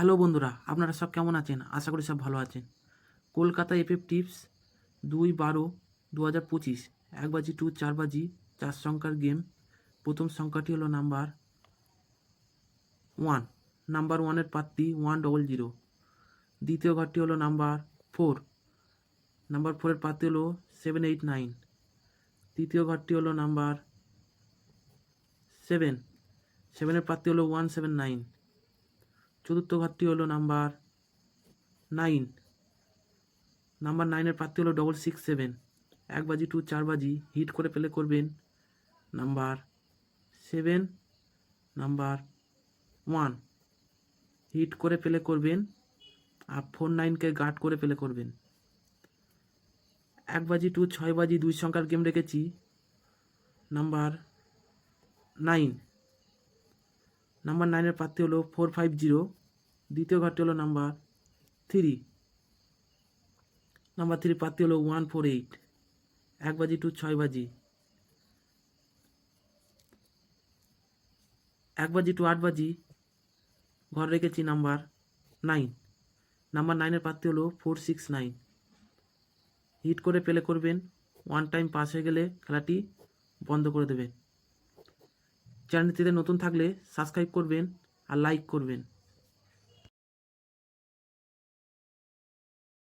Hello বন্ধুরা, আপনারা সব কেমন আছেন? আশা করি সব ভালো আছেন। কলকাতা এফএফ টিপস 2/12/2025 1 বাজি টু 4 বাজি 4 সংখ্যার গেম। প্রথম সংখ্যাটি হলো নাম্বার 1। নাম্বার 1-এর প্রার্থী 100। দ্বিতীয় ঘরটি হলো নাম্বার 4। নাম্বার 4-এর প্রার্থী হলো 789। তৃতীয় ঘরটি হলো নাম্বার 7। 7-এর প্রার্থী হলো 179। চতুর্থ ঘরটি হলো নাম্বার 9। নাম্বার 9-এর প্রার্থী হলো 667। 1 বাজি টু 4 বাজি হিট করে প্লে করবেন নাম্বার 7, নাম্বার 1। হিট করে প্লে করবেন আর 49কে গার্ড করে প্লে করবেন। 1 বাজি টু 6 বাজি 2 সংখ্যার গেম রেখেছি নাম্বার 9। নাম্বার 9-এর প্রার্থী হলো 450। দ্বিতীয় ঘরটি হলো নাম্বার 3। নাম্বার 3 প্রার্থী হলো 148। 1 বাজি টু 6 বাজি। 1 বাজি টু 8 বাজি ঘর রেখেছি নাম্বার 9। নাম্বার 9-এর প্রার্থী হলো 469। হিট করে প্লে করবেন, 1 টাইম পাস হয়ে গেলে খেলাটি বন্ধ করে দেবেন। চ্যানেলটিতে নতুন থাকলে সাবস্ক্রাইব করবেন আর লাইক করবেন।